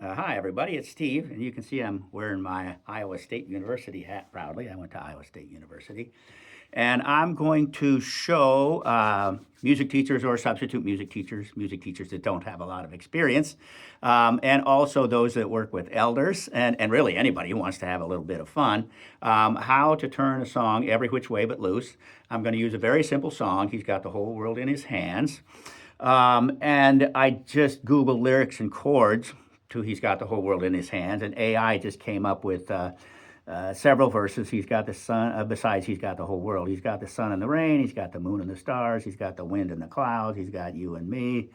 Hi, everybody. It's Steve, and you can see I'm wearing my Iowa State University hat proudly. I went to Iowa State University. And I'm going to show music teachers or substitute music teachers that don't have a lot of experience, and also those that work with elders, and really anybody who wants to have a little bit of fun, how to turn a song every which way but loose. I'm going to use a very simple song. He's got the whole world in his hands. And I just Googled lyrics and chords to He's Got the Whole World in His Hands, and AI just came up with several verses. He's got the sun, besides, He's got the whole world. He's got the sun and the rain, He's got the moon and the stars, He's got the wind and the clouds, He's got you and me,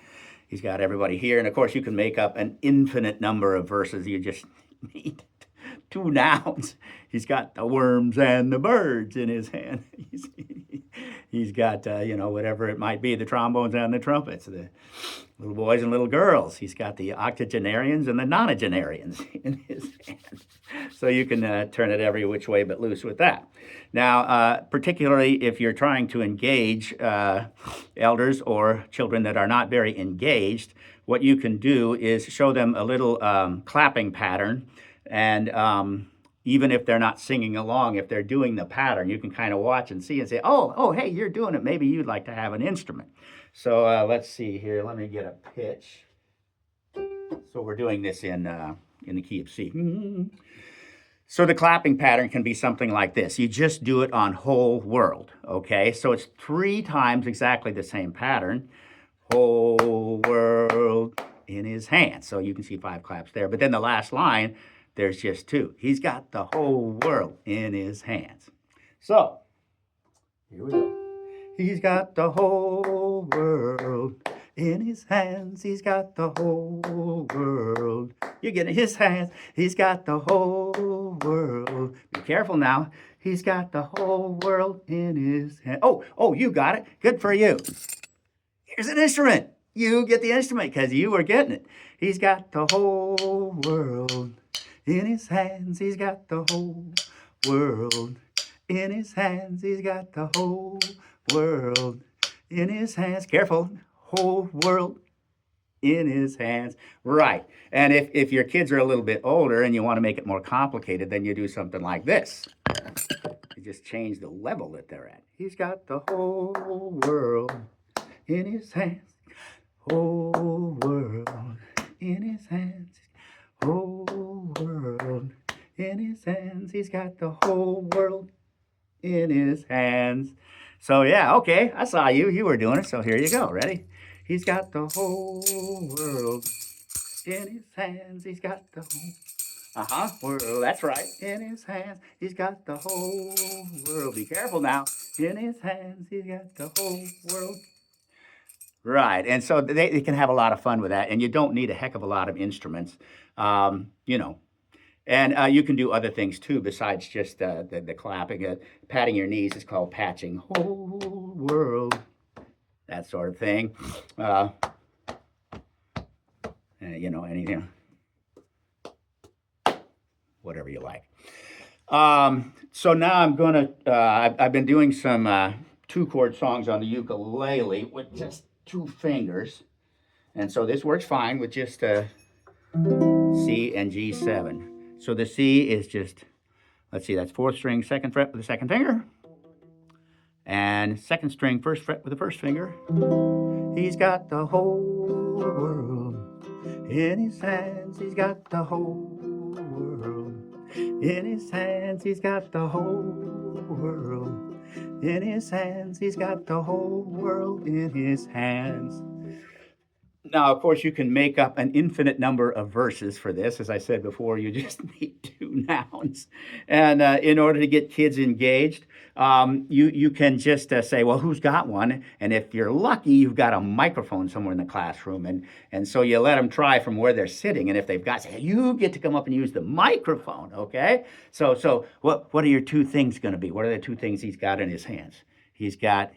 He's got everybody here. And of course, you can make up an infinite number of verses. You just need two nouns. He's got the worms and the birds in his hand. He's got, whatever it might be, the trombones and the trumpets, the little boys and little girls. He's got the octogenarians and the nonagenarians in his hand. So you can turn it every which way but loose with that. Now, particularly if you're trying to engage elders or children that are not very engaged, what you can do is show them a little clapping pattern. And even if they're not singing along, if they're doing the pattern, you can kind of watch and see and say, oh, hey, you're doing it. Maybe you'd like to have an instrument. So let's see here. Let me get a pitch. So we're doing this in the key of C. So the clapping pattern can be something like this. You just do it on whole world, okay? So it's 3 times exactly the same pattern. Whole world in his hand. So you can see 5 claps there. But then the last line, there's just 2. He's got the whole world in his hands. So, here we go. He's got the whole world in his hands. He's got the whole world. You get in his hands. He's got the whole world. Be careful now. He's got the whole world in his hands. Oh, you got it. Good for you. Here's an instrument. You get the instrument because you were getting it. He's got the whole world in his hands. He's got the whole world in his hands. He's got the whole world in his hands. Careful. Whole world in his hands. Right. And if your kids are a little bit older and you want to make it more complicated, then you do something like this. You just change the level that they're at. He's got the whole world in his hands. Whole world in his hands. Whole world in his hands. He's got the whole world in his hands. So yeah, okay, I saw you. You were doing it. So here you go. Ready? He's got the whole world in his hands. He's got the whole world. That's right. In his hands. He's got the whole world. Be careful now. In his hands. He's got the whole world. Right, and so they can have a lot of fun with that, and you don't need a heck of a lot of instruments, um, you know. And you can do other things too besides just the clapping. Patting your knees is called patching. Whole world, that sort of thing. Anything, whatever you like. So now I'm gonna. I've been doing some 2-chord songs on the ukulele with just 2 fingers, and so this works fine with just C and G7. So the C is just, let's see, that's 4th string, 2nd fret with the 2nd finger, and 2nd string, 1st fret with the 1st finger. He's got the whole world in his hands. He's got the whole world in his hands. He's got the whole world in his hands. He's got the whole world in his hands. Now, of course, you can make up an infinite number of verses for this. As I said before, you just need 2 nouns. And in order to get kids engaged, you can just say, well, who's got one? And if you're lucky, you've got a microphone somewhere in the classroom. And so you let them try from where they're sitting. And if they've got, say, you get to come up and use the microphone, okay? So what are your 2 things going to be? What are the 2 things he's got in his hands? He's got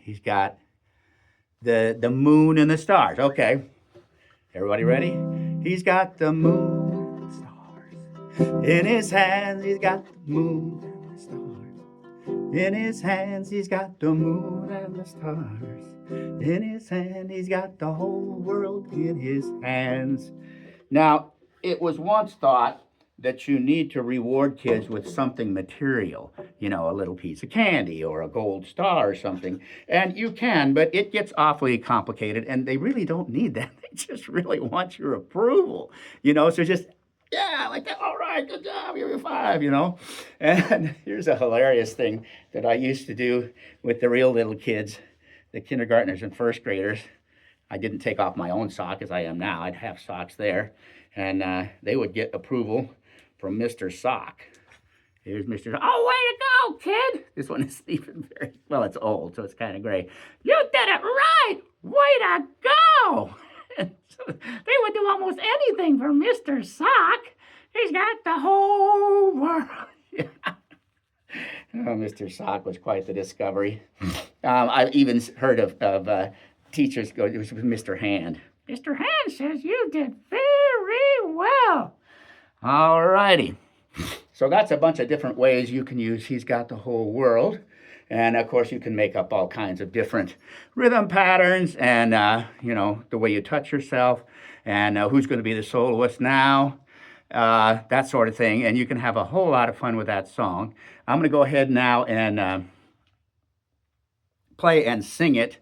the moon and the stars. Okay. Everybody ready? He's got the moon and the stars in his hands. He's got the moon and the stars in his hands. He's got the moon and the stars in his hand. He's got the whole world in his hands. Now, it was once thought that you need to reward kids with something material, a little piece of candy or a gold star or something. And you can, but it gets awfully complicated, and they really don't need that. They just really want your approval, So just, yeah, like that. All right, good job. You're 5. And here's a hilarious thing that I used to do with the real little kids, the kindergartners and first graders. I didn't take off my own sock as I am now. I'd have socks there, and they would get approval from Mr. Sock. Here's Mr. Sock. Oh, way to go, kid! This one is even very well. It's old, so it's kind of gray. You did it right. Way to go! So they would do almost anything for Mr. Sock. He's got the whole world. Yeah. Oh, Mr. Sock was quite the discovery. I've even heard of teachers go, it was Mr. Hand. Mr. Hand says you did very well. All righty. So that's a bunch of different ways you can use He's Got the Whole World. And of course, you can make up all kinds of different rhythm patterns and, the way you touch yourself and who's going to be the soloist now, that sort of thing. And you can have a whole lot of fun with that song. I'm going to go ahead now and play and sing it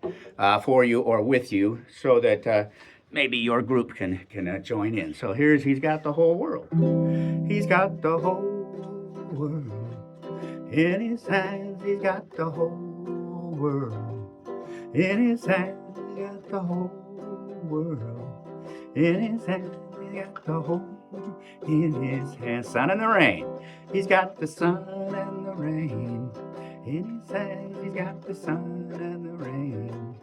for you or with you so that maybe your group can join in. So He's Got the Whole World. He's got the whole world in his hands. He's got the whole world in his hands. He's got the whole world in his hands. He's got the whole in his hands. Sun and the rain. He's got the sun and the rain in his hands. He's got the sun and the rain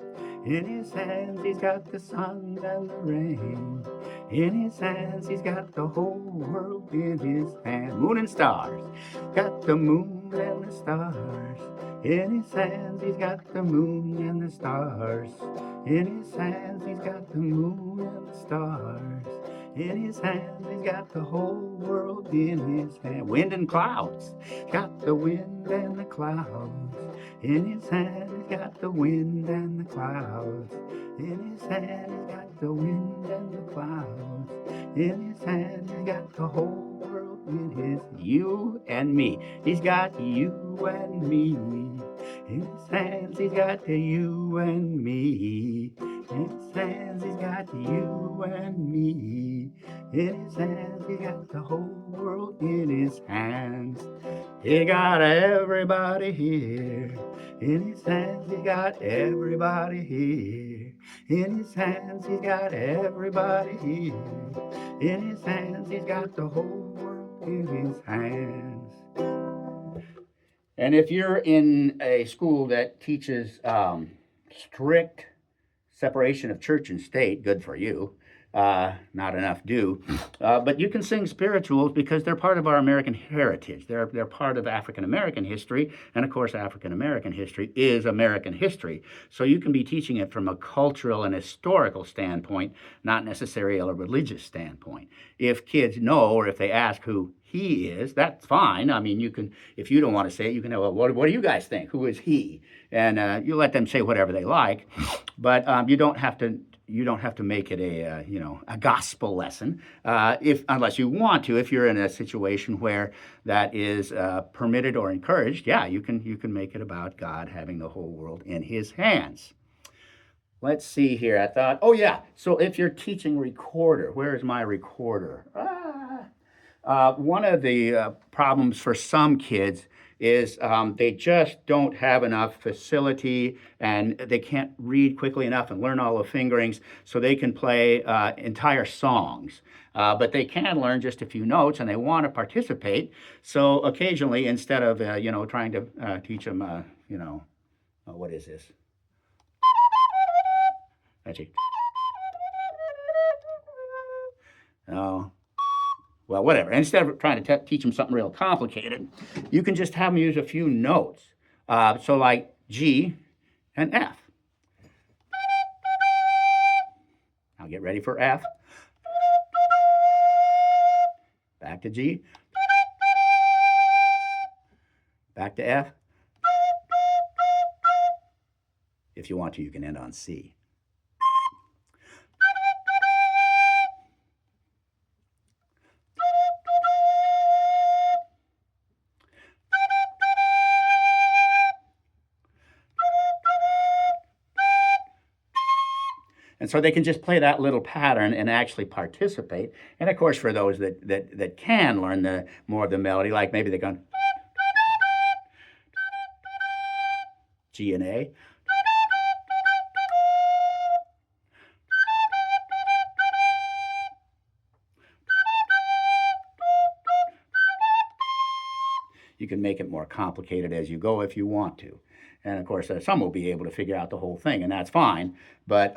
in his hands. He's got the sun and the rain in his hands. He's got the whole world in his hands. Moon and stars. Got the moon and the stars in his hands. He's got the moon and the stars in his hands. He's got the moon and the stars in his hands. He's got the whole world in his hands. Wind and clouds. Got the wind and the clouds in his hands. He's got the wind and the clouds in his hands. He's got the wind and the clouds in his hands. He's got the whole world in his. You and me. He's got you and me in his hands. He's got the you and me in his hands. He's got you and me in his hands. He got the whole world in his hands. He got everybody here in his hands. He got everybody here in his hands. He's got everybody here in his hands. He's got the whole world in his hands. And if you're in a school that teaches strict separation of church and state, good for you. Not enough do. But you can sing spirituals because they're part of our American heritage. They're part of African American history. And of course, African American history is American history. So you can be teaching it from a cultural and historical standpoint, not necessarily a religious standpoint. If kids know, or if they ask who he is, that's fine. I mean, you can, if you don't want to say it, you can know, well, what do you guys think? Who is he? And you let them say whatever they like, but you don't have to make it a gospel lesson, unless you want to. If you're in a situation where that is permitted or encouraged, yeah, you can make it about God having the whole world in His hands. Let's see here. I thought, oh yeah. So if you're teaching recorder, where is my recorder? One of the problems for some kids is they just don't have enough facility and they can't read quickly enough and learn all the fingerings so they can play entire songs. But they can learn just a few notes and they want to participate. So occasionally, instead of, trying to teach them, what is this? Actually, oh. Well, whatever. Instead of trying to teach them something real complicated, you can just have them use a few notes. So like G and F. Now get ready for F. Back to G. Back to F. If you want to, you can end on C. so they can just play that little pattern and actually participate. And of course, for those that can learn the more of the melody, like maybe they're going G and A. You can make it more complicated as you go if you want to. And of course, some will be able to figure out the whole thing, and that's fine. But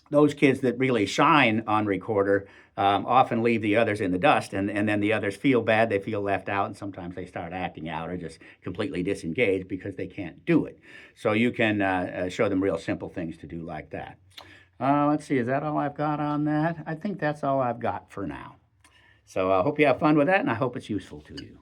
those kids that really shine on recorder often leave the others in the dust, and then the others feel bad, they feel left out, and sometimes they start acting out or just completely disengaged because they can't do it. So you can show them real simple things to do like that. Let's see, is that all I've got on that? I think that's all I've got for now. So I hope you have fun with that, and I hope it's useful to you.